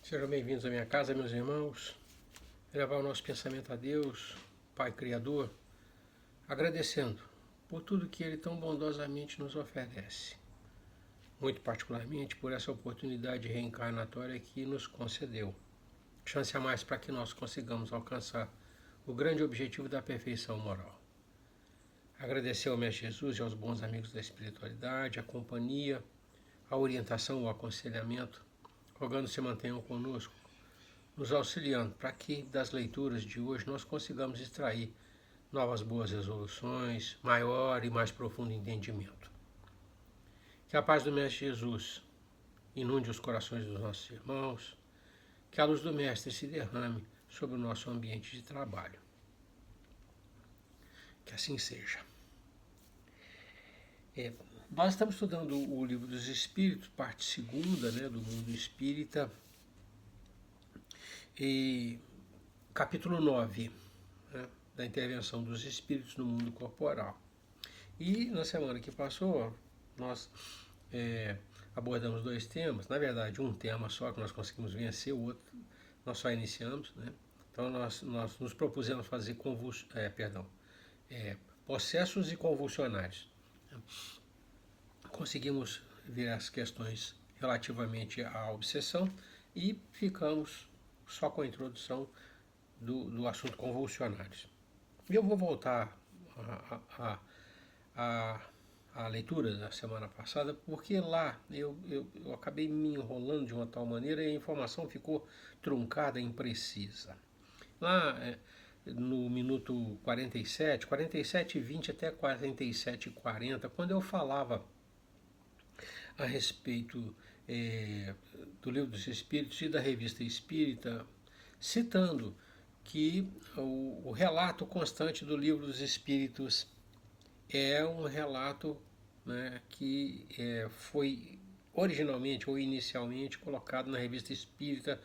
Sejam bem-vindos à minha casa, meus irmãos. Levar o nosso pensamento a Deus, Pai Criador, agradecendo por tudo que Ele tão bondosamente nos oferece. Muito particularmente por essa oportunidade reencarnatória que nos concedeu. Chance a mais para que nós consigamos alcançar o grande objetivo da perfeição moral. Agradecer ao Mestre Jesus e aos bons amigos da espiritualidade, a companhia, a orientação, o aconselhamento, rogando se mantenham conosco, nos auxiliando para que das leituras de hoje nós consigamos extrair novas boas resoluções, maior e mais profundo entendimento. Que a paz do Mestre Jesus inunde os corações dos nossos irmãos, que a luz do Mestre se derrame sobre o nosso ambiente de trabalho. Que assim seja. Nós estamos estudando o Livro dos Espíritos, parte segunda, do Mundo Espírita, e capítulo 9, da intervenção dos espíritos no mundo corporal. E na semana que passou, nós abordamos dois temas, na verdade um tema só que nós conseguimos vencer, o outro nós só iniciamos, Então nós nos propusemos fazer processos e convulsionários. Conseguimos ver as questões relativamente à obsessão e ficamos só com a introdução do assunto convulsionários. E eu vou voltar à leitura da semana passada, porque lá eu acabei me enrolando de uma tal maneira e a informação ficou truncada e imprecisa. Lá no minuto 47:20 até 47:40, quando eu falava a respeito do Livro dos Espíritos e da Revista Espírita, citando que o relato constante do Livro dos Espíritos é um relato que foi originalmente ou inicialmente colocado na Revista Espírita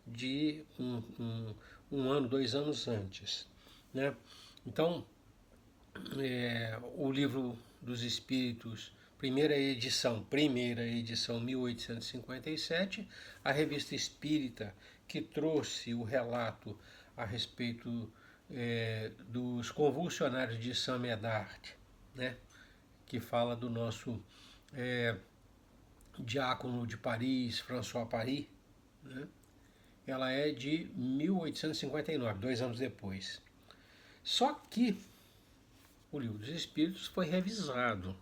de um ano, 2 anos antes. Então, o Livro dos Espíritos, primeira edição 1857, a Revista Espírita, que trouxe o relato a respeito dos convulsionários de Saint-Médard, que fala do nosso diácono de Paris, François Paris, ela é de 1859, 2 anos depois. Só que o Livro dos Espíritos foi revisado.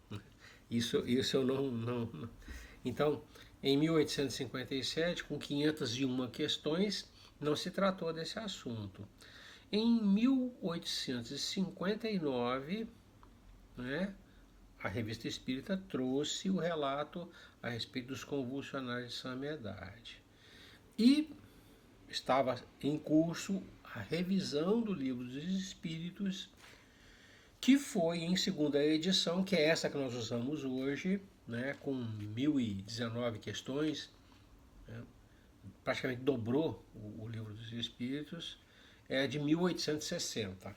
Isso eu não. Então, em 1857, com 501 questões, não se tratou desse assunto. Em 1859, a Revista Espírita trouxe o relato a respeito dos convulsionários de Saint-Médard. E estava em curso a revisão do Livro dos Espíritos, que foi em segunda edição, que é essa que nós usamos hoje, com 1019 questões, praticamente dobrou o Livro dos Espíritos, é de 1860.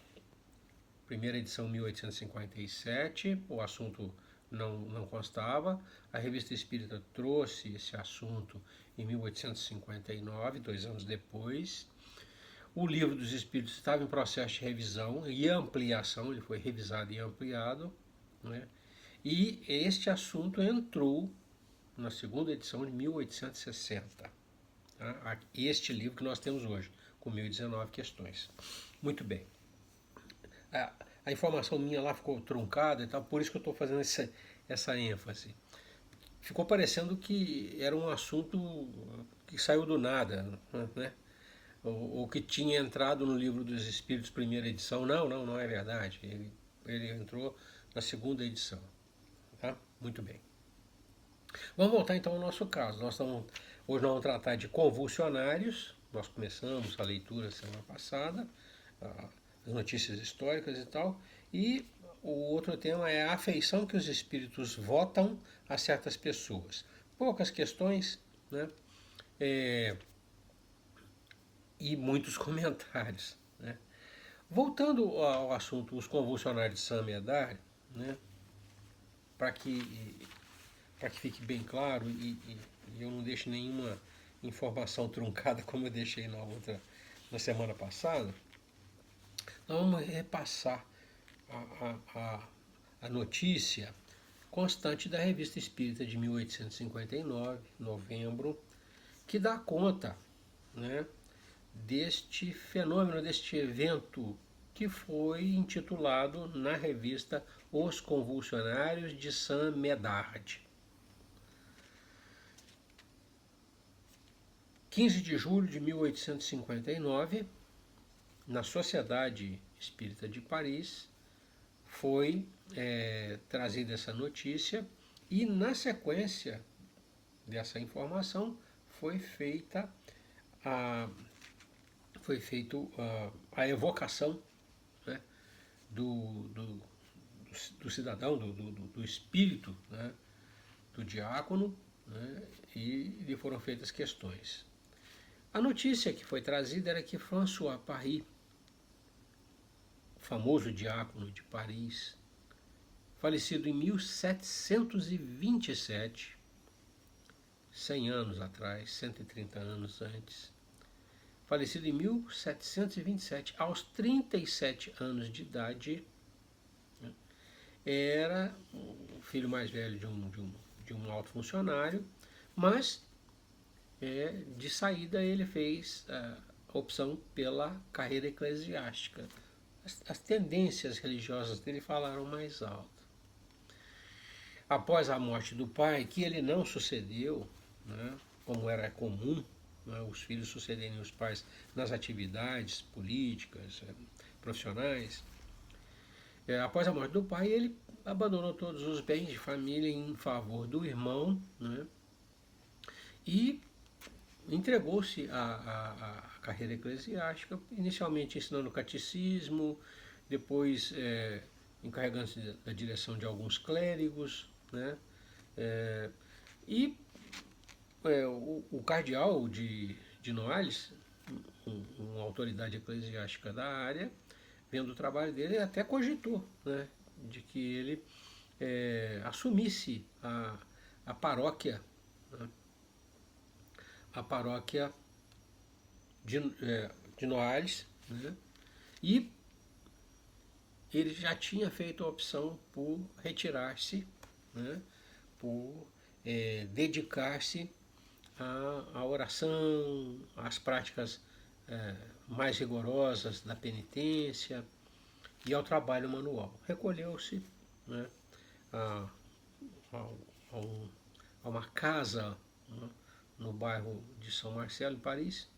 Primeira edição 1857, o assunto não constava. A Revista Espírita trouxe esse assunto em 1859, 2 anos depois. O Livro dos Espíritos estava em processo de revisão e ampliação, ele foi revisado e ampliado, e este assunto entrou na segunda edição de 1860. Este livro que nós temos hoje, com 1019 questões. Muito bem. A informação minha lá ficou truncada e tal, por isso que eu estou fazendo essa ênfase. Ficou parecendo que era um assunto que saiu do nada, ou que tinha entrado no Livro dos Espíritos, primeira edição. Não é verdade. Ele entrou na segunda edição. Muito bem. Vamos voltar então ao nosso caso. Hoje nós vamos tratar de convulsionários. Nós começamos a leitura semana passada, as notícias históricas e tal. E o outro tema é a afeição que os espíritos votam a certas pessoas. Poucas questões, e muitos comentários. Voltando ao assunto, os convulsionários de Saint-Médard, para que fique bem claro e eu não deixe nenhuma informação truncada como eu deixei na semana passada, nós vamos repassar a notícia constante da Revista Espírita de 1859, novembro, que dá conta, né, deste fenômeno, deste evento que foi intitulado na revista Os Convulsionários de Saint Médard. 15 de julho de 1859, na Sociedade Espírita de Paris, foi trazida essa notícia e, na sequência dessa informação, foi feita a evocação, né, do cidadão, do espírito, né, do diácono, né, e lhe foram feitas questões. A notícia que foi trazida era que François Paris, famoso diácono de Paris, falecido em 1727, 100 anos atrás, 130 anos antes, falecido em 1727, aos 37 anos de idade, né, era o filho mais velho de um alto funcionário, mas de saída ele fez a opção pela carreira eclesiástica. As tendências religiosas dele falaram mais alto. Após a morte do pai, que ele não sucedeu, né, como era comum, né, os filhos sucederem os pais nas atividades políticas, profissionais, após a morte do pai, ele abandonou todos os bens de família em favor do irmão, né, e entregou-se à carreira eclesiástica, inicialmente ensinando catecismo, depois encarregando-se da direção de alguns clérigos, né? O cardeal de Noailles, uma autoridade eclesiástica da área, vendo o trabalho dele, até cogitou, né, de que ele assumisse a paróquia, né, a paróquia de Noailles, né, e ele já tinha feito a opção por retirar-se, né, por dedicar-se à oração, às práticas mais rigorosas da penitência e ao trabalho manual. Recolheu-se, né, a uma casa, né, no bairro de São Marcelo, em Paris,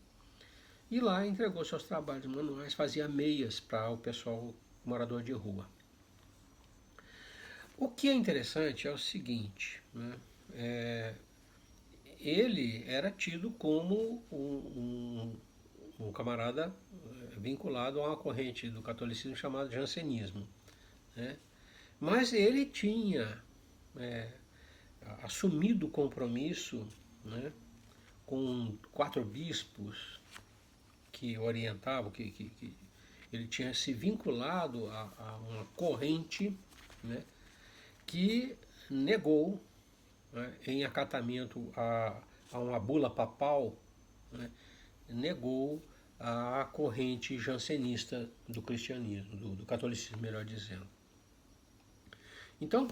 e lá entregou seus trabalhos manuais, fazia meias para o pessoal morador de rua. O que é interessante é o seguinte, né, ele era tido como um camarada vinculado a uma corrente do catolicismo chamada jansenismo, né, mas ele tinha assumido o compromisso, né, com 4 bispos que orientavam, que ele tinha se vinculado a uma corrente, né, que negou, né, em acatamento a uma bula papal, né, negou a corrente jansenista do cristianismo, do catolicismo, melhor dizendo. Então,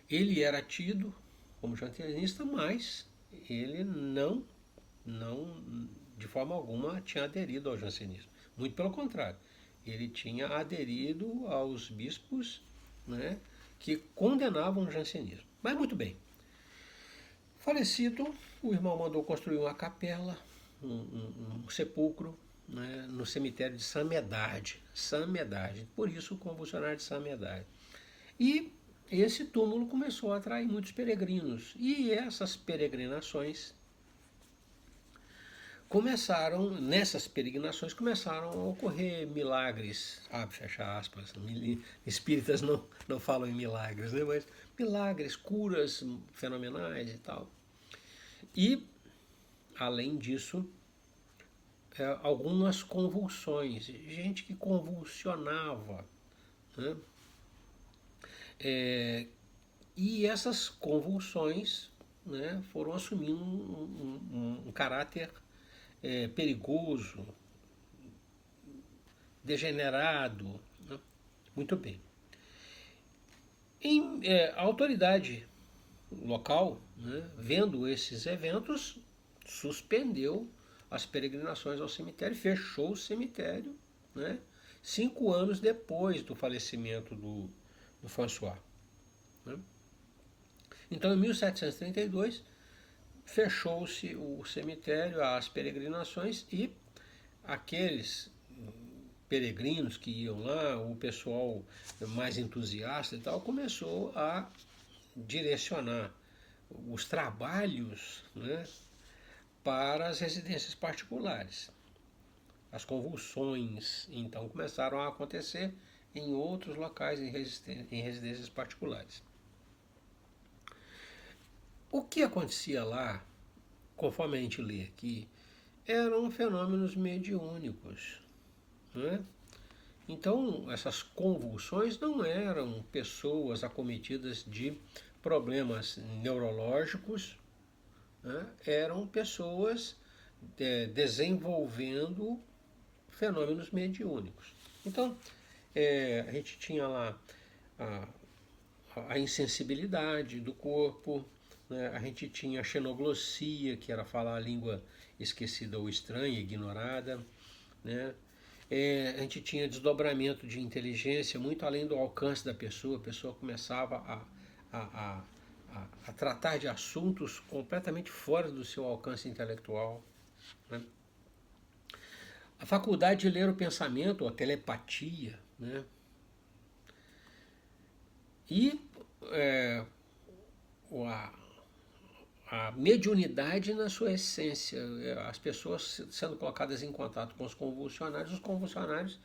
ele era tido como jansenista, mas ele não de forma alguma tinha aderido ao jansenismo. Muito pelo contrário, ele tinha aderido aos bispos, né, que condenavam o jansenismo. Mas muito bem. Falecido, o irmão mandou construir uma capela, um sepulcro, né, no cemitério de Saint Médard. Saint Médard, por isso o convulsionário de Saint Médard. E esse túmulo começou a atrair muitos peregrinos. E essas peregrinações nessas peregrinações começaram a ocorrer milagres, abre, fecha aspas, espíritas não falam em milagres, né, mas milagres, curas fenomenais e tal. E, além disso, algumas convulsões, gente que convulsionava, né? E essas convulsões, né, foram assumindo um caráter perigoso, degenerado, né? Muito bem. A autoridade local, né, vendo esses eventos, suspendeu as peregrinações ao cemitério, fechou o cemitério, né, 5 anos depois do falecimento do François. Né? Então, em 1732, fechou-se o cemitério às peregrinações e aqueles peregrinos que iam lá, o pessoal mais entusiasta e tal, começou a direcionar os trabalhos, né, para as residências particulares. As convulsões, então, começaram a acontecer em outros locais, em residências particulares. O que acontecia lá, conforme a gente lê aqui, eram fenômenos mediúnicos, né? Então, essas convulsões não eram pessoas acometidas de problemas neurológicos, né? Eram pessoas desenvolvendo fenômenos mediúnicos. Então, a gente tinha lá a insensibilidade do corpo, né? A gente tinha a xenoglossia, que era falar a língua esquecida ou estranha, ignorada, né? A gente tinha desdobramento de inteligência muito além do alcance da pessoa, a pessoa começava a tratar de assuntos completamente fora do seu alcance intelectual, né? A faculdade de ler o pensamento, ou a telepatia, né? E a mediunidade na sua essência, as pessoas sendo colocadas em contato com os convulsionários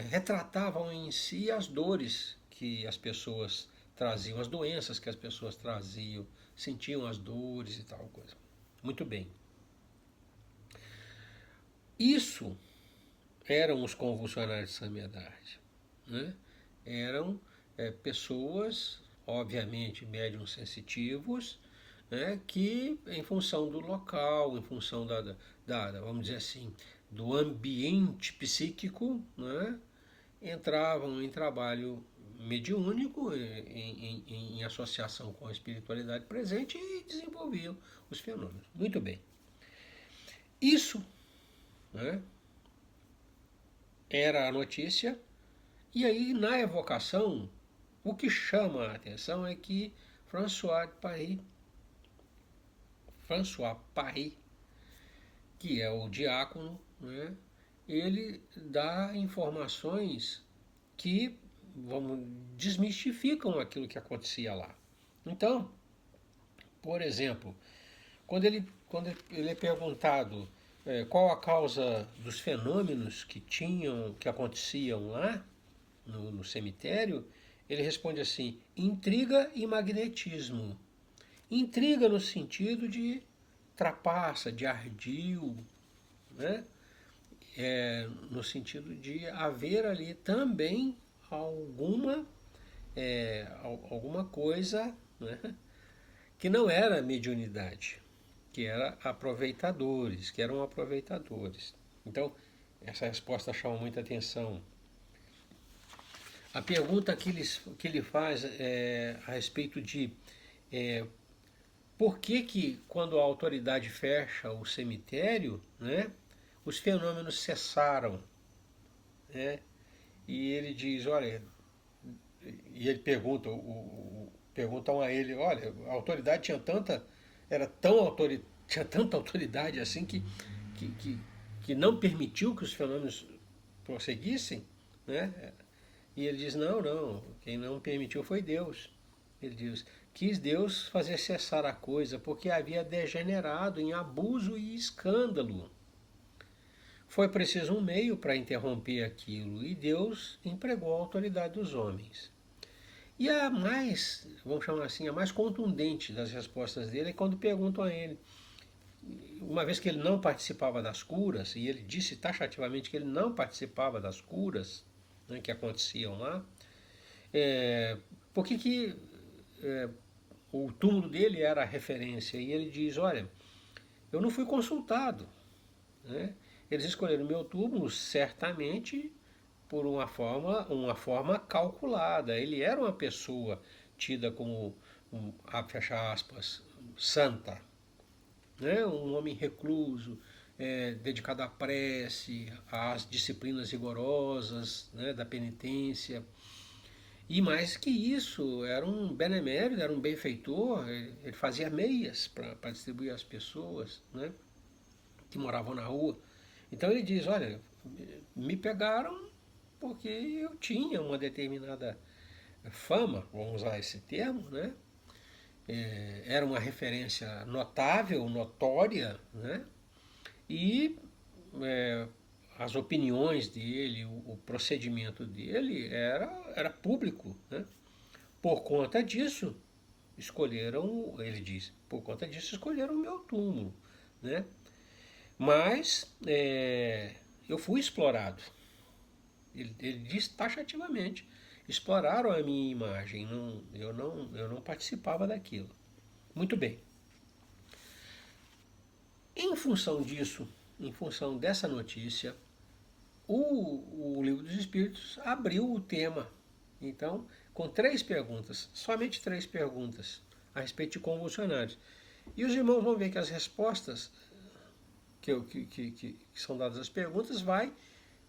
retratavam em si as dores que as pessoas traziam, as doenças que as pessoas traziam, sentiam as dores e tal coisa. Muito bem. Isso eram os convulsionários de Samedade, né? Eram pessoas, obviamente, médiums sensitivos, né, que em função do local, em função vamos dizer assim, do ambiente psíquico, né, entravam em trabalho mediúnico, em associação com a espiritualidade presente e desenvolviam os fenômenos. Muito bem. Isso, né, era a notícia, e aí na evocação, o que chama a atenção é que François Paris, que é o diácono, né, ele dá informações que desmistificam aquilo que acontecia lá. Então, por exemplo, quando ele é perguntado qual a causa dos fenômenos que aconteciam lá no cemitério, ele responde assim: intriga e magnetismo. Intriga no sentido de trapaça, de ardil, né? No sentido de haver ali também alguma coisa, né, que não era mediunidade, que eram aproveitadores. Então, essa resposta chama muita atenção. A pergunta que ele faz a respeito de por que quando a autoridade fecha o cemitério, né, os fenômenos cessaram, né? E ele diz, olha, e ele perguntam a ele, olha, a autoridade tinha tanta autoridade assim que não permitiu que os fenômenos prosseguissem, né? E ele diz, não, quem não permitiu foi Deus. Ele diz, quis Deus fazer cessar a coisa, porque havia degenerado em abuso e escândalo. Foi preciso um meio para interromper aquilo, e Deus empregou a autoridade dos homens. E a mais, vamos chamar assim, a mais contundente das respostas dele é quando perguntam a ele, uma vez que ele não participava das curas, e ele disse taxativamente que ele não participava das curas, né, que aconteciam lá, por que o túmulo dele era a referência, e ele diz, olha, eu não fui consultado, né? Eles escolheram meu túmulo certamente por uma forma calculada. Ele era uma pessoa tida como, fecha aspas, santa, né? Um homem recluso, dedicado à prece, às disciplinas rigorosas, né, da penitência. E mais que isso, era um benemérito, era um benfeitor, ele fazia meias para distribuir às pessoas, né, que moravam na rua. Então ele diz, olha, me pegaram porque eu tinha uma determinada fama, vamos usar esse termo, né? Era uma referência notável, notória, né? E as opiniões dele, o procedimento dele era público, né? Por conta disso, escolheram, ele diz, por conta disso escolheram o meu túmulo, né? Mas eu fui explorado. Ele diz taxativamente, exploraram a minha imagem, eu não participava daquilo. Muito bem. Em função disso, em função dessa notícia, o Livro dos Espíritos abriu o tema. Então, com 3 perguntas, somente 3 perguntas a respeito de convulsionários. E os irmãos vão ver que as respostas que são dadas às perguntas vai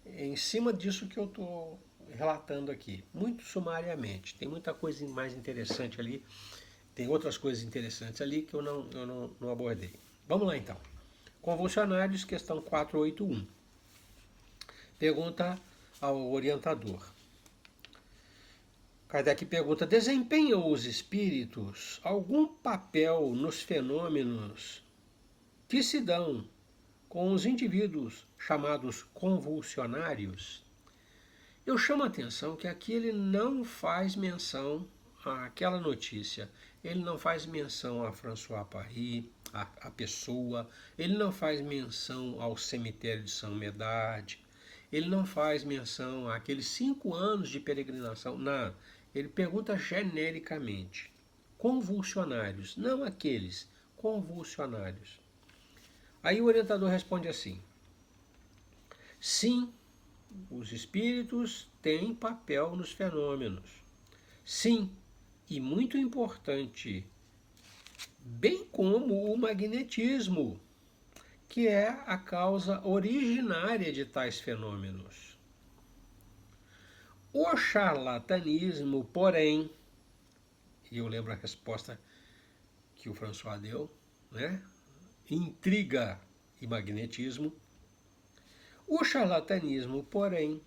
em cima disso que eu estou relatando aqui, muito sumariamente. Tem muita coisa mais interessante ali, tem outras coisas interessantes ali que eu não abordei. Vamos lá então. Convulsionários, questão 481. Pergunta ao orientador. Kardec pergunta, desempenham os espíritos algum papel nos fenômenos que se dão com os indivíduos chamados convulsionários? Eu chamo a atenção que aqui ele não faz menção àquela notícia, ele não faz menção a François Paris, a pessoa, ele não faz menção ao cemitério de São Médard, ele não faz menção àqueles 5 anos de peregrinação, não. Ele pergunta genericamente, convulsionários, não aqueles, convulsionários. Aí o orientador responde assim, sim, os espíritos têm papel nos fenômenos. Sim, e muito importante, bem como o magnetismo, que é a causa originária de tais fenômenos. O charlatanismo, porém, e eu lembro a resposta que o François deu, né? Intriga e magnetismo. O charlatanismo, porém,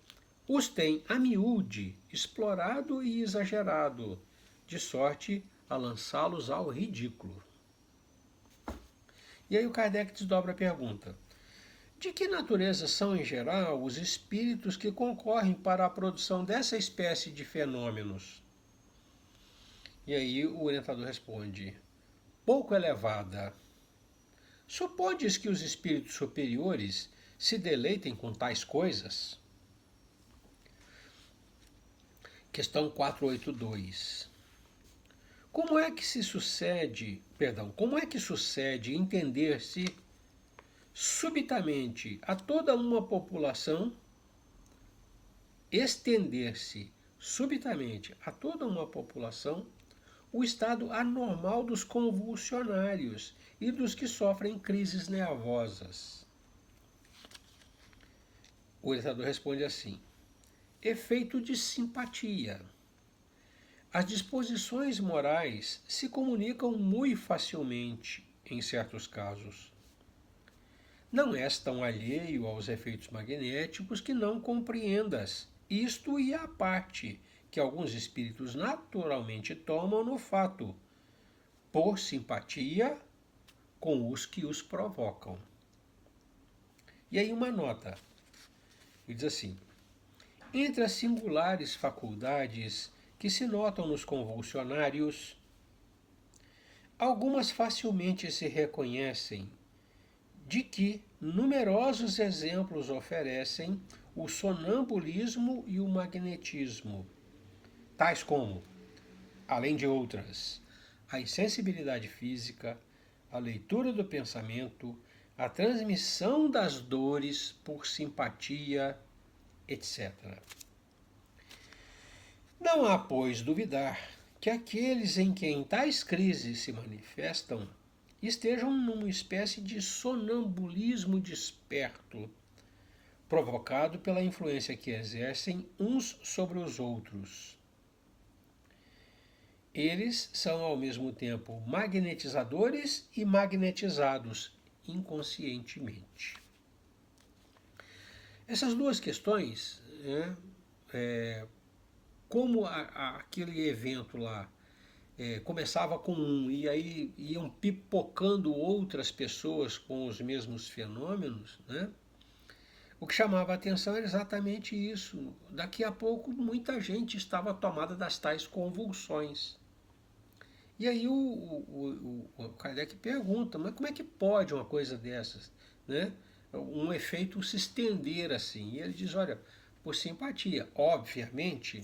os tem a miúde, explorado e exagerado, de sorte a lançá-los ao ridículo. E aí o Kardec desdobra a pergunta. De que natureza são, em geral, os espíritos que concorrem para a produção dessa espécie de fenômenos? E aí o orientador responde, pouco elevada. Supodes que os espíritos superiores se deleitem com tais coisas? Questão 482. Como é que sucede entender-se subitamente a toda uma população, estender-se subitamente a toda uma população o estado anormal dos convulsionários e dos que sofrem crises nervosas? O orientador responde assim, efeito de simpatia. As disposições morais se comunicam muito facilmente em certos casos. Não és tão alheio aos efeitos magnéticos que não compreendas isto e a parte que alguns espíritos naturalmente tomam no fato, por simpatia com os que os provocam. E aí uma nota, ele diz assim, entre as singulares faculdades que se notam nos convulsionários, algumas facilmente se reconhecem, de que numerosos exemplos oferecem o sonambulismo e o magnetismo, tais como, além de outras, a insensibilidade física, a leitura do pensamento, a transmissão das dores por simpatia, etc. Não há, pois, duvidar que aqueles em quem tais crises se manifestam estejam numa espécie de sonambulismo desperto, provocado pela influência que exercem uns sobre os outros. Eles são ao mesmo tempo magnetizadores e magnetizados inconscientemente. Essas duas questões, como aquele evento lá começava com um e aí iam pipocando outras pessoas com os mesmos fenômenos, né? O que chamava a atenção era exatamente isso. Daqui a pouco muita gente estava tomada das tais convulsões. E aí o Kardec pergunta, mas como é que pode uma coisa dessas, né? Um efeito se estender assim? E ele diz, olha, por simpatia. Obviamente,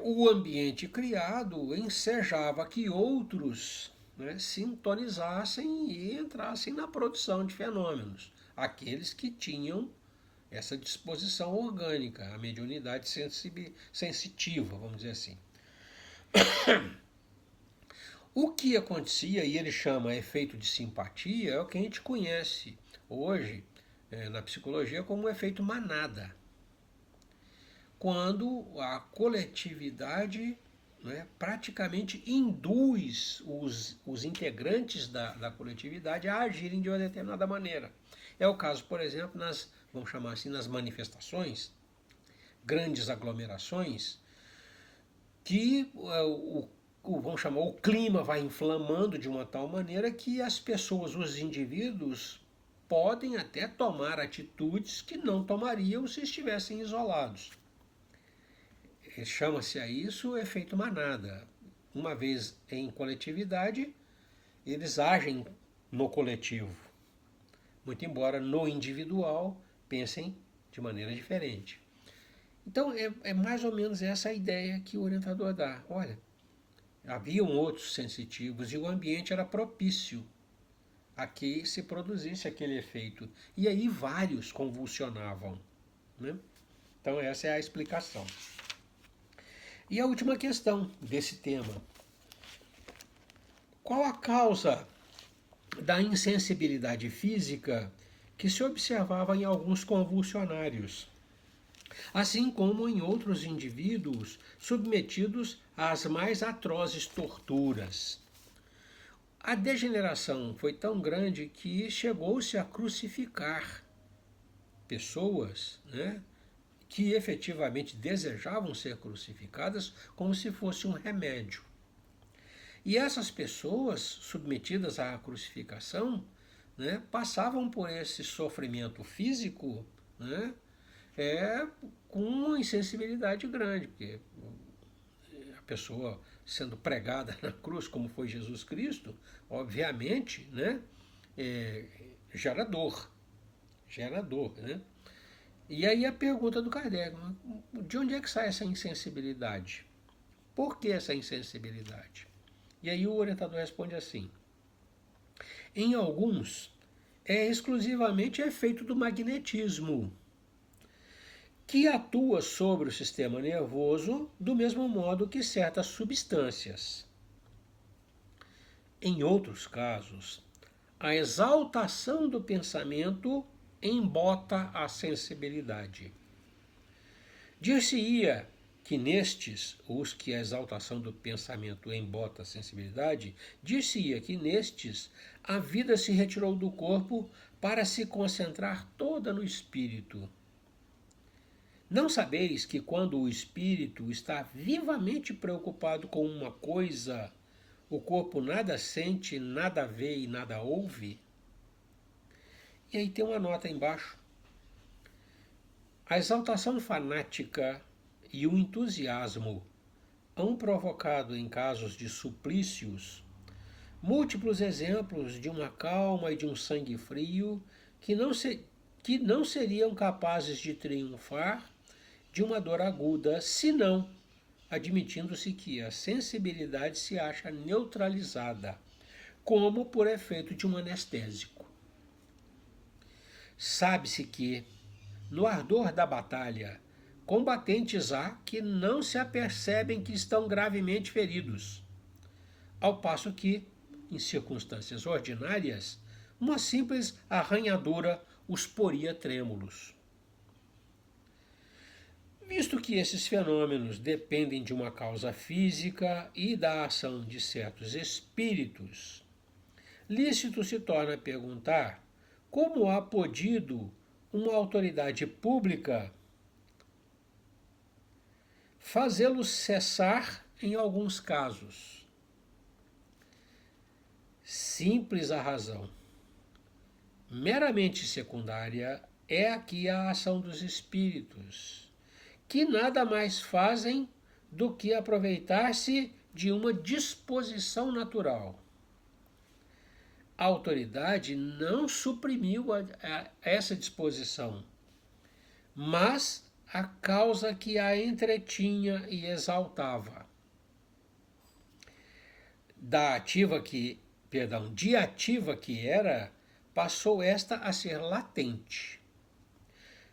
o ambiente criado ensejava que outros, né, sintonizassem e entrassem na produção de fenômenos. Aqueles que tinham essa disposição orgânica, a mediunidade sensitiva, vamos dizer assim. O que acontecia, e ele chama efeito de simpatia, é o que a gente conhece hoje na psicologia como o efeito manada. Quando a coletividade, né, praticamente induz os integrantes da coletividade a agirem de uma determinada maneira. É o caso, por exemplo, vamos chamar assim, nas manifestações, grandes aglomerações, que vamos chamar, o clima vai inflamando de uma tal maneira que as pessoas, os indivíduos, podem até tomar atitudes que não tomariam se estivessem isolados. Chama-se a isso efeito manada. Uma vez em coletividade, eles agem no coletivo. Muito embora no individual pensem de maneira diferente. Então é mais ou menos essa a ideia que o orientador dá. Olha, haviam outros sensitivos e o ambiente era propício a que se produzisse aquele efeito. E aí vários convulsionavam, né? Então essa é a explicação. E a última questão desse tema. Qual a causa da insensibilidade física que se observava em alguns convulsionários, assim como em outros indivíduos submetidos às mais atrozes torturas? A degeneração foi tão grande que chegou-se a crucificar pessoas, né, que efetivamente desejavam ser crucificadas como se fosse um remédio. E essas pessoas submetidas à crucificação, né, passavam por esse sofrimento físico, né, com uma insensibilidade grande, porque a pessoa sendo pregada na cruz, como foi Jesus Cristo, obviamente, né, gera dor, né? E aí a pergunta do Kardec, de onde é que sai essa insensibilidade? Por que essa insensibilidade? E aí o orientador responde assim, em alguns é exclusivamente efeito do magnetismo, que atua sobre o sistema nervoso do mesmo modo que certas substâncias. Em outros casos, a exaltação do pensamento embota a sensibilidade. Dir-se-ia que nestes, os que a exaltação do pensamento embota a sensibilidade, dir-se-ia que nestes a vida se retirou do corpo para se concentrar toda no espírito. Não sabeis que quando o espírito está vivamente preocupado com uma coisa, o corpo nada sente, nada vê e nada ouve? E aí tem uma nota embaixo. A exaltação fanática e o entusiasmo hão provocado em casos de suplícios múltiplos exemplos de uma calma e de um sangue frio que não seriam capazes de triunfar de uma dor aguda, senão admitindo-se que a sensibilidade se acha neutralizada, como por efeito de um anestésico. Sabe-se que, no ardor da batalha, combatentes há que não se apercebem que estão gravemente feridos, ao passo que, em circunstâncias ordinárias, uma simples arranhadura os poria trêmulos. Visto que esses fenômenos dependem de uma causa física e da ação de certos espíritos, lícito se torna perguntar como há podido uma autoridade pública fazê-los cessar em alguns casos. Simples a razão. Meramente secundária é aqui a ação dos espíritos, que nada mais fazem do que aproveitar-se de uma disposição natural. A autoridade não suprimiu essa disposição, mas a causa que a entretinha e exaltava. De ativa que era, passou esta a ser latente.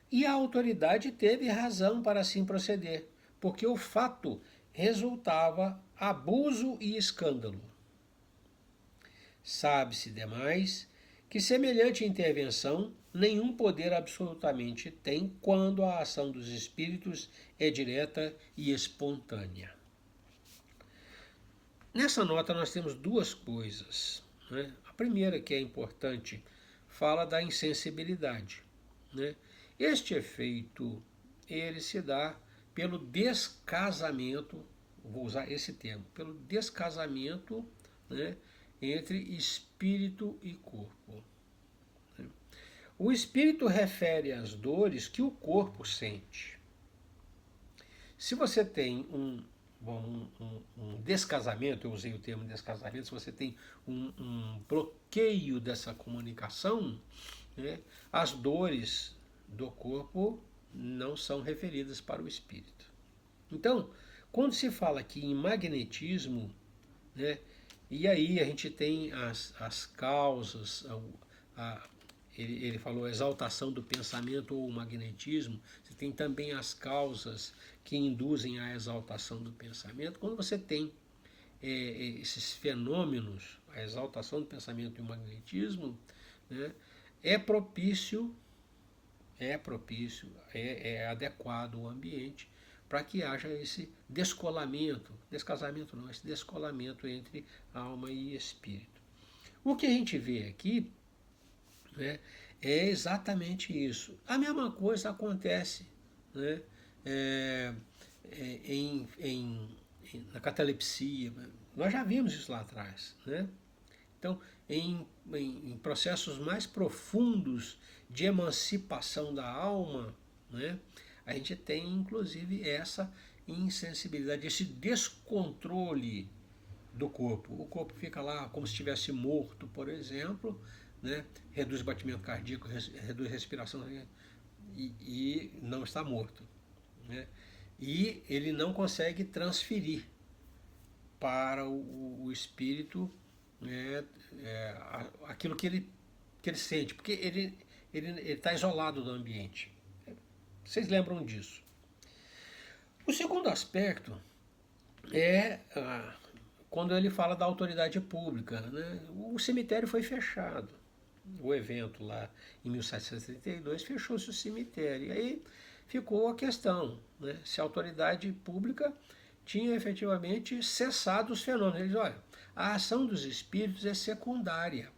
E a autoridade teve razão para assim proceder, porque o fato resultava abuso e escândalo. Sabe-se demais que semelhante intervenção nenhum poder absolutamente tem quando a ação dos espíritos é direta e espontânea. Nessa nota nós temos duas coisas, né? A primeira, que é importante, fala da insensibilidade, né? Este efeito, ele se dá pelo descasamento, vou usar esse termo, pelo descasamento, né, entre espírito e corpo. O espírito refere às dores que o corpo sente. Se você tem um descasamento, eu usei o termo descasamento, se você tem um bloqueio dessa comunicação, né, as dores do corpo não são referidas para o espírito. Então, quando se fala aqui em magnetismo, né, e aí a gente tem as causas, ele falou exaltação do pensamento ou magnetismo, você tem também as causas que induzem a exaltação do pensamento. Quando você tem esses fenômenos, a exaltação do pensamento e o magnetismo, né, é adequado o ambiente para que haja esse esse descolamento entre alma e espírito. O que a gente vê aqui, né, é exatamente isso. A mesma coisa acontece, né, na catalepsia. Nós já vimos isso lá atrás, né? Então, em processos mais profundos de emancipação da alma, né, a gente tem inclusive essa insensibilidade, esse descontrole do corpo. O corpo fica lá como se estivesse morto, por exemplo, né, reduz o batimento cardíaco, reduz a respiração e não está morto, né? E ele não consegue transferir para o espírito aquilo que ele sente, porque ele está isolado do ambiente. Vocês lembram disso? O segundo aspecto é quando ele fala da autoridade pública, né? O cemitério foi fechado. O evento lá em 1732 fechou-se o cemitério. E aí ficou a questão, né, se a autoridade pública tinha efetivamente cessado os fenômenos. Eles, olha, a ação dos espíritos é secundária.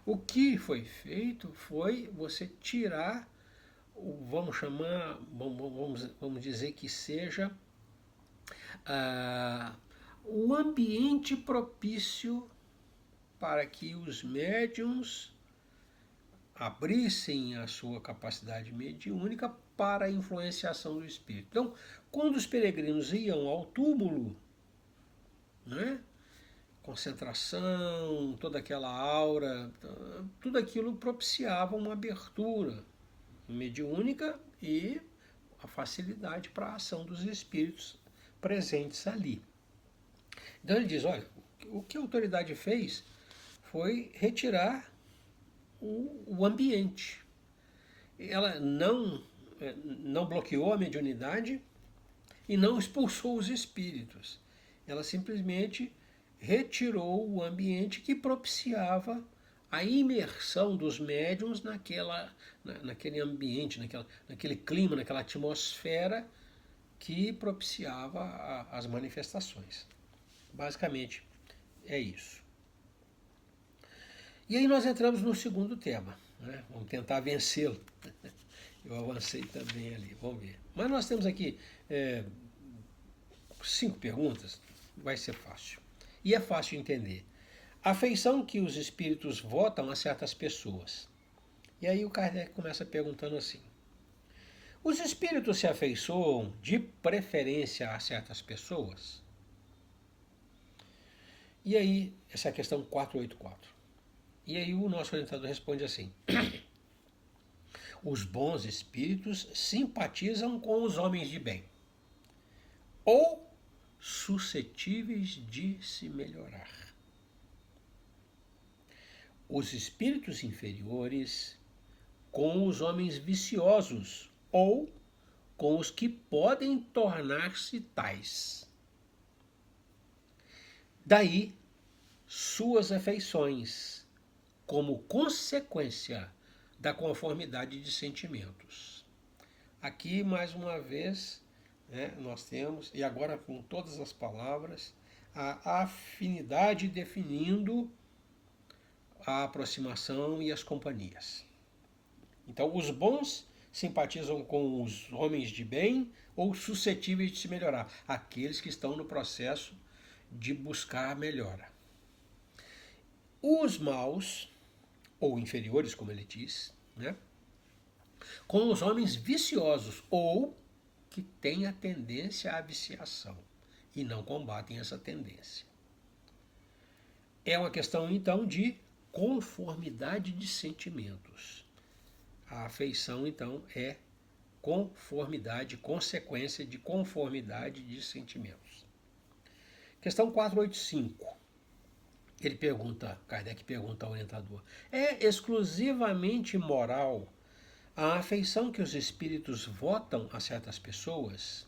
O que foi feito foi você tirar, vamos dizer que seja o ambiente propício para que os médiuns abrissem a sua capacidade mediúnica para a influenciação do espírito. Então, quando os peregrinos iam ao túmulo, né, concentração, toda aquela aura, tudo aquilo propiciava uma abertura mediúnica e a facilidade para a ação dos espíritos presentes ali. Então ele diz, olha, o que a autoridade fez foi retirar o ambiente. Ela não bloqueou a mediunidade e não expulsou os espíritos. Ela simplesmente retirou o ambiente que propiciava a imersão dos médiuns naquele ambiente, naquele clima, naquela atmosfera que propiciava as manifestações. Basicamente é isso. E aí nós entramos no segundo tema, né? Vamos tentar vencê-lo. Eu avancei também ali, vamos ver. Mas nós temos aqui 5 perguntas, vai ser fácil. E é fácil de entender. A afeição que os espíritos votam a certas pessoas. E aí o Kardec começa perguntando assim: os espíritos se afeiçoam de preferência a certas pessoas? E aí, essa é a questão 484. E aí o nosso orientador responde assim: os bons espíritos simpatizam com os homens de bem, ou suscetíveis de se melhorar. Os espíritos inferiores com os homens viciosos, ou com os que podem tornar-se tais. Daí suas afeições, como consequência da conformidade de sentimentos. Aqui, mais uma vez, né, nós temos, e agora com todas as palavras, a afinidade definindo a aproximação e as companhias. Então, os bons simpatizam com os homens de bem ou suscetíveis de se melhorar, aqueles que estão no processo de buscar a melhora. Os maus, ou inferiores, como ele diz, né, com os homens viciosos, ou que têm a tendência à viciação e não combatem essa tendência. É uma questão, então, de conformidade de sentimentos. A afeição, então, é conformidade, consequência de conformidade de sentimentos. Questão 485. Kardec pergunta ao orientador: é exclusivamente moral a afeição que os espíritos votam a certas pessoas?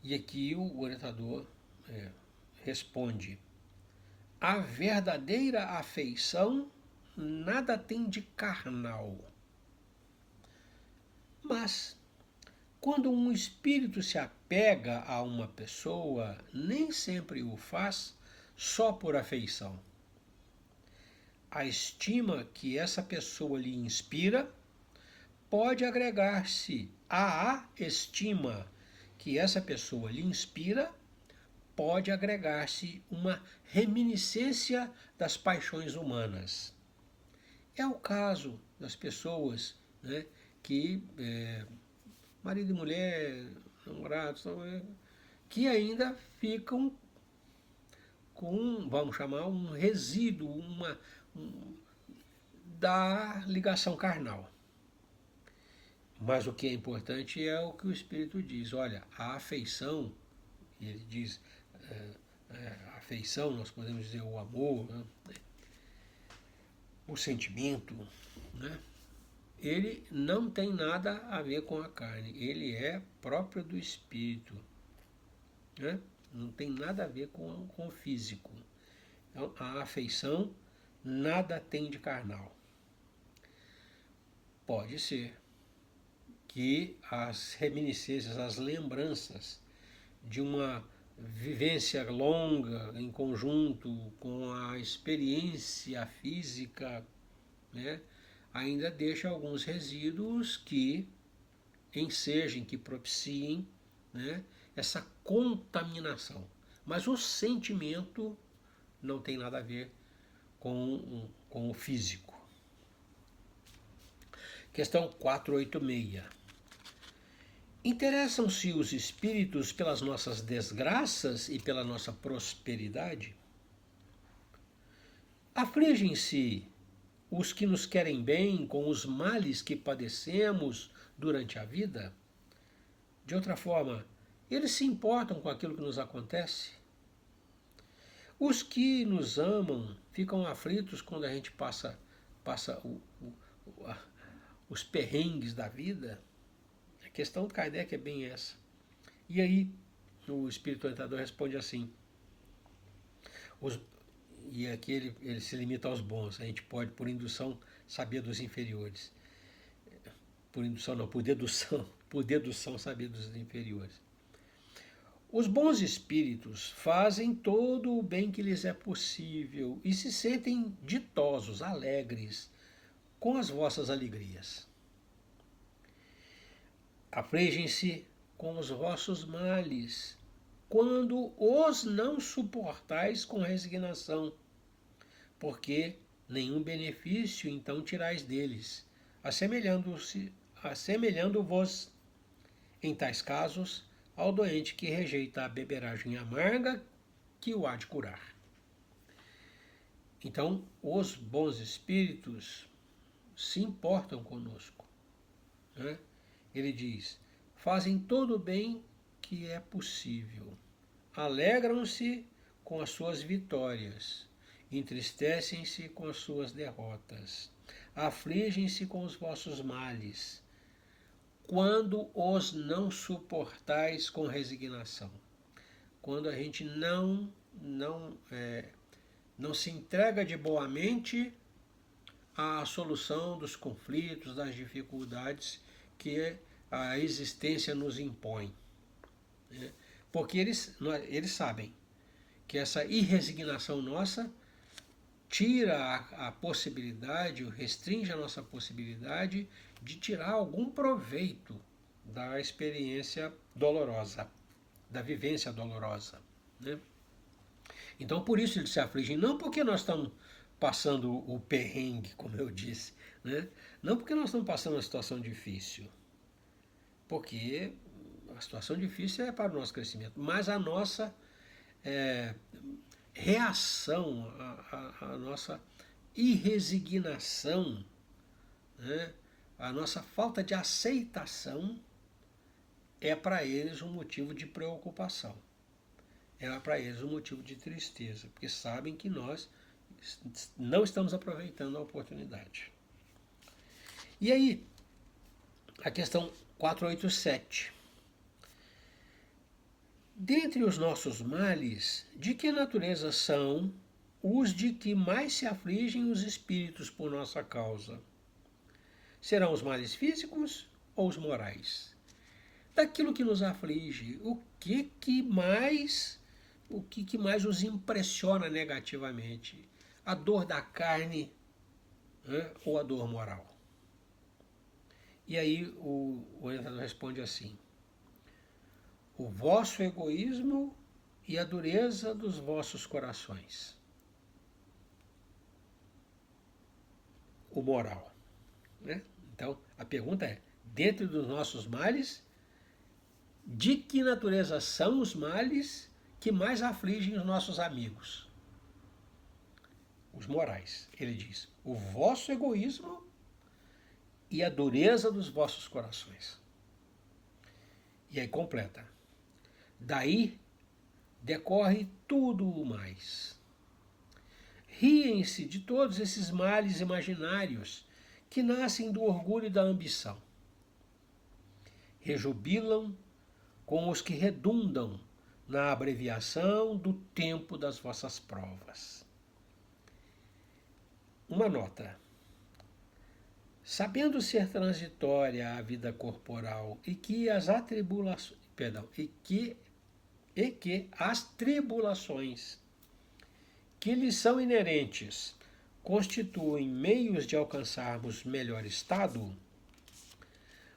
E aqui o orientador responde: a verdadeira afeição nada tem de carnal. Mas, quando um espírito se apega a uma pessoa, nem sempre o faz só por afeição. A estima que essa pessoa lhe inspira pode agregar-se à estima que essa pessoa lhe inspira, pode agregar-se uma reminiscência das paixões humanas. É o caso das pessoas, né, que marido e mulher, namorados, que ainda ficam com, vamos chamar, um resíduo da ligação carnal. Mas o que é importante é o que o Espírito diz. Olha, a afeição, ele diz, a afeição, nós podemos dizer o amor, né, o sentimento, né, ele não tem nada a ver com a carne, ele é próprio do Espírito, né? Não tem nada a ver com o físico. Então, a afeição nada tem de carnal. Pode ser que as reminiscências, as lembranças de uma vivência longa em conjunto com a experiência física, né, ainda deixa alguns resíduos que ensejem, que propiciem, né, essa contaminação. Mas o sentimento não tem nada a ver com o físico. Questão 486. Interessam-se os espíritos pelas nossas desgraças e pela nossa prosperidade? Afligem-se os que nos querem bem com os males que padecemos durante a vida? De outra forma, eles se importam com aquilo que nos acontece? Os que nos amam ficam aflitos quando a gente passa os perrengues da vida? A questão do Kardec é bem essa. E aí, o Espírito Orientador responde assim, e aqui ele se limita aos bons, a gente pode, por indução, saber dos inferiores. Por indução não, por dedução saber dos inferiores. Os bons espíritos fazem todo o bem que lhes é possível e se sentem ditosos, alegres, com as vossas alegrias. Afligem-se com os vossos males, quando os não suportais com resignação, porque nenhum benefício então tirais deles, assemelhando-vos, em tais casos, ao doente que rejeita a beberagem amarga que o há de curar. Então, os bons espíritos se importam conosco, né? Ele diz, fazem todo o bem que é possível, alegram-se com as suas vitórias, entristecem-se com as suas derrotas, afligem-se com os vossos males, quando os não suportais com resignação. Quando a gente não se entrega de boa mente à solução dos conflitos, das dificuldades que a existência nos impõe. Porque eles sabem que essa irresignação nossa tira a possibilidade, restringe a nossa possibilidade de tirar algum proveito da experiência dolorosa, da vivência dolorosa, né? Então, por isso eles se afligem, não porque nós estamos passando o perrengue, como eu disse, né? Não porque nós estamos passando uma situação difícil, porque a situação difícil é para o nosso crescimento, mas a nossa reação, a nossa irresignação, né? A nossa falta de aceitação é para eles um motivo de preocupação, é para eles um motivo de tristeza, porque sabem que nós não estamos aproveitando a oportunidade. E aí, a questão 487. Dentre os nossos males, de que natureza são os de que mais se afligem os espíritos por nossa causa? Serão os males físicos ou os morais? Daquilo que nos aflige, o que mais os impressiona negativamente? A dor da carne, né, ou a dor moral? E aí o orientador responde assim, o vosso egoísmo e a dureza dos vossos corações. O moral, né? Então, a pergunta é, dentro dos nossos males, de que natureza são os males que mais afligem os nossos amigos? Os morais, ele diz, o vosso egoísmo e a dureza dos vossos corações. E aí completa, daí decorre tudo o mais. Riem-se de todos esses males imaginários que nascem do orgulho e da ambição. Rejubilam com os que redundam na abreviação do tempo das vossas provas. Uma nota. Sabendo ser transitória a vida corporal e que as as tribulações que lhes são inerentes constituem meios de alcançarmos melhor estado,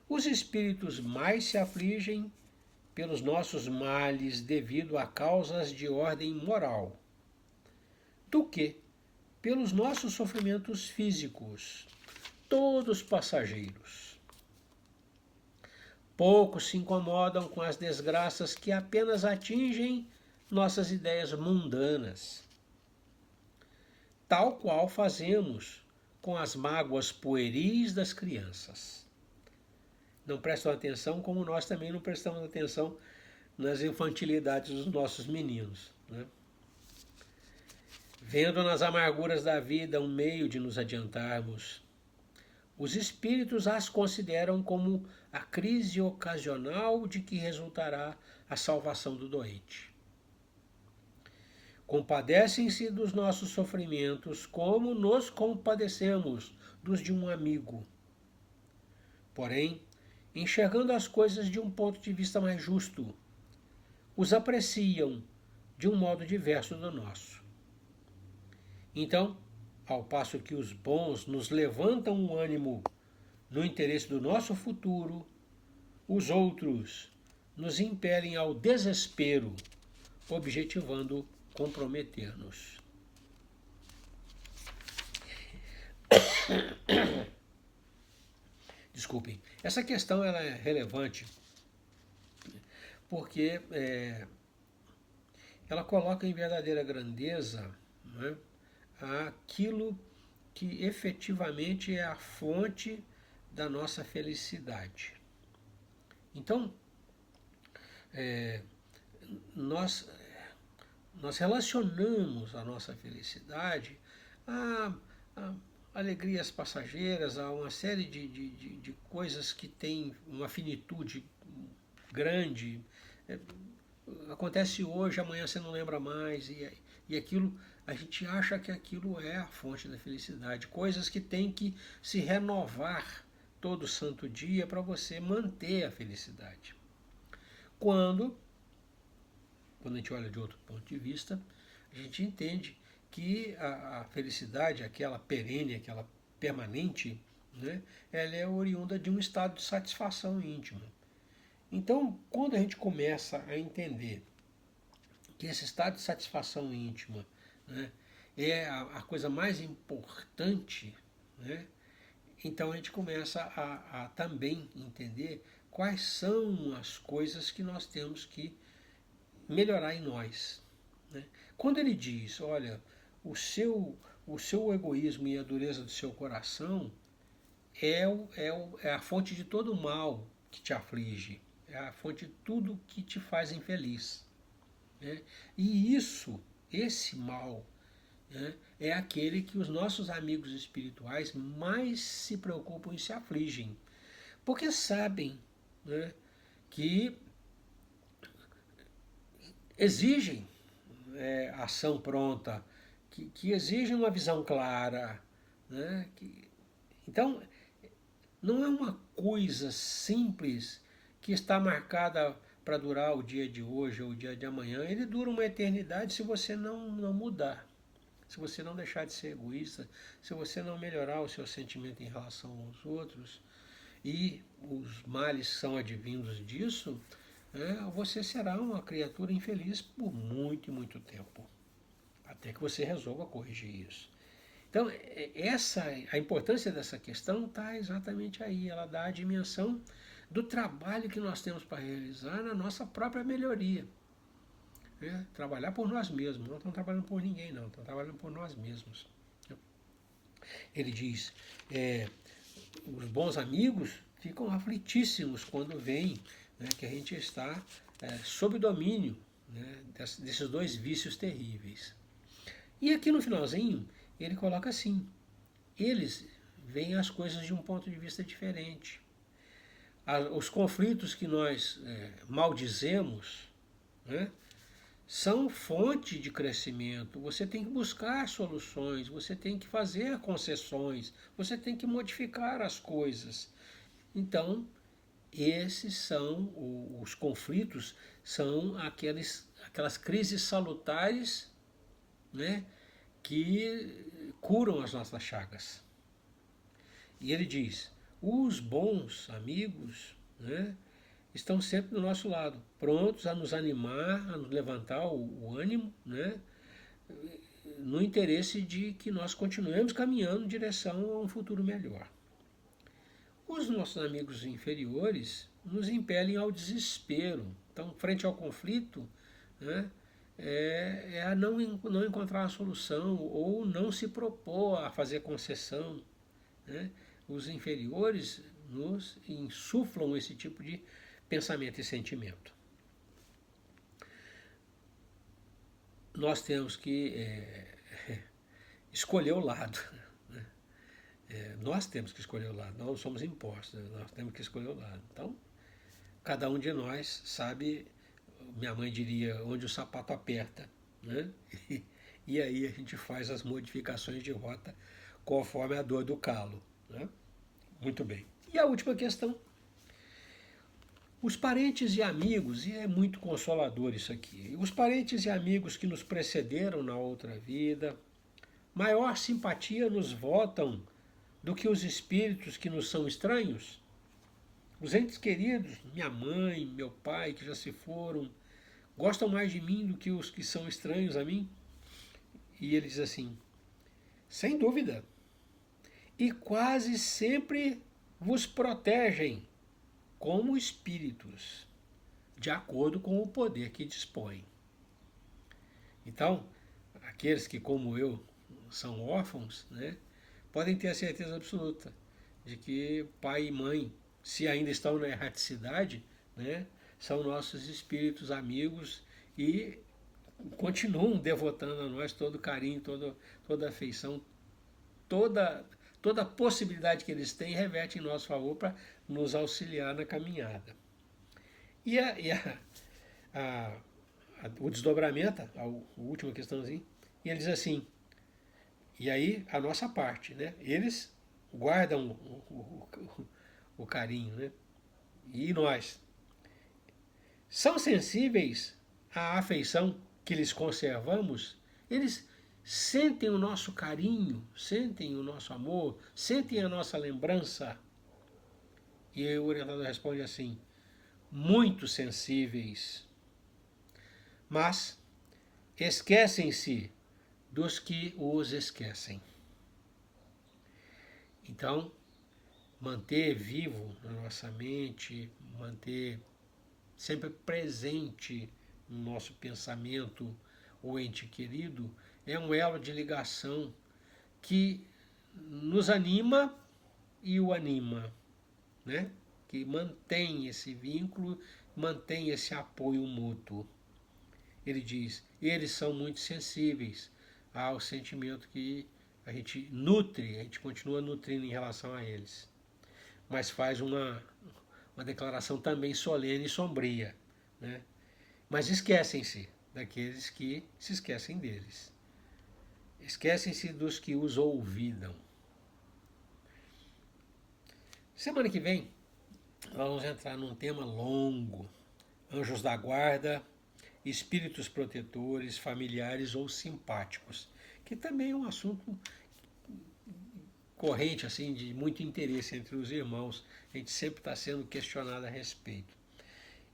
os espíritos mais se afligem pelos nossos males devido a causas de ordem moral, do que pelos nossos sofrimentos físicos, todos passageiros. Poucos se incomodam com as desgraças que apenas atingem nossas ideias mundanas, tal qual fazemos com as mágoas pueris das crianças. Não prestam atenção como nós também não prestamos atenção nas infantilidades dos nossos meninos, né? Vendo nas amarguras da vida um meio de nos adiantarmos, os espíritos as consideram como a crise ocasional de que resultará a salvação do doente. Compadecem-se dos nossos sofrimentos como nos compadecemos dos de um amigo. Porém, enxergando as coisas de um ponto de vista mais justo, os apreciam de um modo diverso do nosso. Então, ao passo que os bons nos levantam um ânimo no interesse do nosso futuro, os outros nos impelem ao desespero, objetivando comprometer-nos. Desculpem, essa questão ela é relevante porque ela coloca em verdadeira grandeza, né, aquilo que efetivamente é a fonte da nossa felicidade. Então, nós relacionamos a nossa felicidade a alegrias passageiras, a uma série de coisas que têm uma finitude grande. Acontece hoje, amanhã você não lembra mais, e aquilo, a gente acha que aquilo é a fonte da felicidade. Coisas que têm que se renovar todo santo dia para você manter a felicidade. Quando a gente olha de outro ponto de vista, a gente entende que a felicidade, aquela perene, aquela permanente, né, ela é oriunda de um estado de satisfação íntima. Então, quando a gente começa a entender que esse estado de satisfação íntima, né, é a coisa mais importante, né, então a gente começa a também entender quais são as coisas que nós temos que melhorar em nós, né? Quando ele diz, olha, o seu egoísmo e a dureza do seu coração é a fonte de todo o mal que te aflige, é a fonte de tudo que te faz infeliz, né? E esse mal, né, é aquele que os nossos amigos espirituais mais se preocupam e se afligem, porque sabem, né, que exigem ação pronta, que exigem uma visão clara, né? Então, não é uma coisa simples que está marcada para durar o dia de hoje ou o dia de amanhã. Ele dura uma eternidade se você não mudar, se você não deixar de ser egoísta, se você não melhorar o seu sentimento em relação aos outros, e os males são advindos disso, você será uma criatura infeliz por muito e muito tempo, até que você resolva corrigir isso. Então, a importância dessa questão está exatamente aí. Ela dá a dimensão do trabalho que nós temos para realizar na nossa própria melhoria. Né? Trabalhar por nós mesmos. Não estamos trabalhando por ninguém, não. Estamos trabalhando por nós mesmos. Ele diz, os bons amigos ficam aflitíssimos quando veem, né, que a gente está sob domínio, né, desses dois vícios terríveis. E aqui no finalzinho, ele coloca assim, eles veem as coisas de um ponto de vista diferente. Os conflitos que nós maldizemos, né, são fonte de crescimento. Você tem que buscar soluções, você tem que fazer concessões, você tem que modificar as coisas. Então, esses são os conflitos, são aquelas crises salutares, né, que curam as nossas chagas. E ele diz, os bons amigos, né, estão sempre do nosso lado, prontos a nos animar, a nos levantar o ânimo, né, no interesse de que nós continuemos caminhando em direção a um futuro melhor. Os nossos amigos inferiores nos impelem ao desespero. Então, frente ao conflito, né, a não encontrar a solução ou não se propor a fazer concessão, né? Os inferiores nos insuflam esse tipo de pensamento e sentimento. nós temos que escolher o lado. Né? Nós temos que escolher o lado, nós não somos impostos, né? Nós temos que escolher o lado. Então, cada um de nós sabe, minha mãe diria, onde o sapato aperta. Né? E aí a gente faz as modificações de rota conforme a dor do calo. Né? Muito bem. E a última questão. Os parentes e amigos, e é muito consolador isso aqui, os parentes e amigos que nos precederam na outra vida, maior simpatia nos votam do que os espíritos que nos são estranhos? Os entes queridos, minha mãe, meu pai, que já se foram, gostam mais de mim do que os que são estranhos a mim? E ele diz assim, sem dúvida, e quase sempre vos protegem como espíritos, de acordo com o poder que dispõem. Então, aqueles que, como eu, são órfãos, né, podem ter a certeza absoluta de que pai e mãe, se ainda estão na erraticidade, né, são nossos espíritos amigos e continuam devotando a nós todo carinho, toda afeição, toda possibilidade que eles têm reverte em nosso favor para nos auxiliar na caminhada. E o desdobramento, a última questãozinha, e ele diz assim, e aí a nossa parte, né? Eles guardam o carinho, né? E nós? São sensíveis à afeição que lhes conservamos? Eles sentem o nosso carinho, sentem o nosso amor, sentem a nossa lembrança? E o orientador responde assim, muito sensíveis, mas esquecem-se dos que os esquecem. Então, manter vivo na nossa mente, manter sempre presente no nosso pensamento o ente querido, é um elo de ligação que nos anima e o anima, né? Que mantém esse vínculo, mantém esse apoio mútuo. Ele diz, eles são muito sensíveis ao sentimento que a gente nutre, a gente continua nutrindo em relação a eles. Mas faz uma declaração também solene e sombria, né? Mas esquecem-se daqueles que se esquecem deles. Esquecem-se dos que os olvidam. Semana que vem, nós vamos entrar num tema longo. Anjos da guarda, espíritos protetores, familiares ou simpáticos, que também é um assunto corrente, assim, de muito interesse entre os irmãos. A gente sempre está sendo questionado a respeito.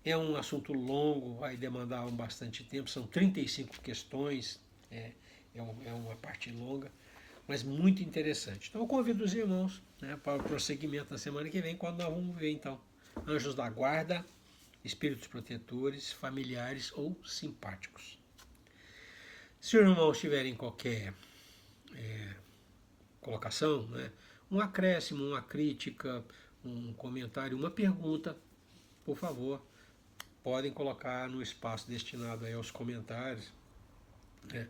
É um assunto longo, vai demandar bastante tempo, são 35 questões, é uma parte longa, mas muito interessante. Então eu convido os irmãos, né, para o prosseguimento na semana que vem, quando nós vamos ver então anjos da guarda, espíritos protetores, familiares ou simpáticos. Se os irmãos tiverem qualquer colocação, né, um acréscimo, uma crítica, um comentário, uma pergunta, por favor, podem colocar no espaço destinado aí aos comentários, né,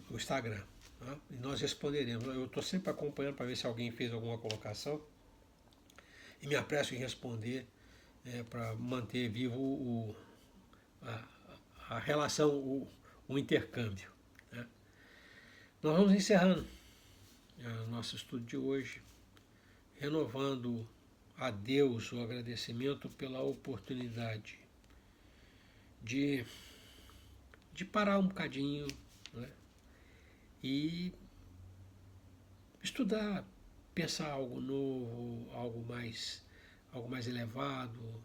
no Instagram. Tá? E nós responderemos. Eu estou sempre acompanhando para ver se alguém fez alguma colocação e me apresso em responder para manter vivo a relação, o intercâmbio. Né? Nós vamos encerrando o nosso estudo de hoje, renovando a Deus o agradecimento pela oportunidade de parar um bocadinho, né, e estudar, pensar algo novo, algo mais elevado,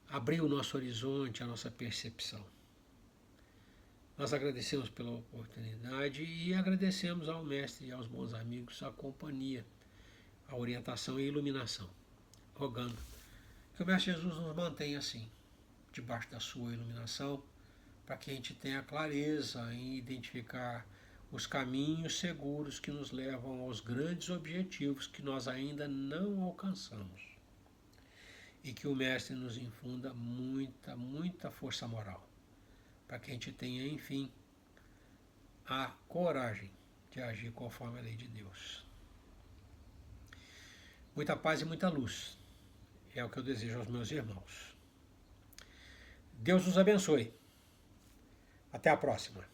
abrir o nosso horizonte, a nossa percepção. Nós agradecemos pela oportunidade e agradecemos ao Mestre e aos bons amigos a companhia, a orientação e a iluminação, rogando que o Mestre Jesus nos mantenha assim, debaixo da sua iluminação, para que a gente tenha clareza em identificar os caminhos seguros que nos levam aos grandes objetivos que nós ainda não alcançamos. E que o Mestre nos infunda muita força moral, para que a gente tenha, enfim, a coragem de agir conforme a lei de Deus. Muita paz e muita luz é o que eu desejo aos meus irmãos. Deus os abençoe. Até a próxima.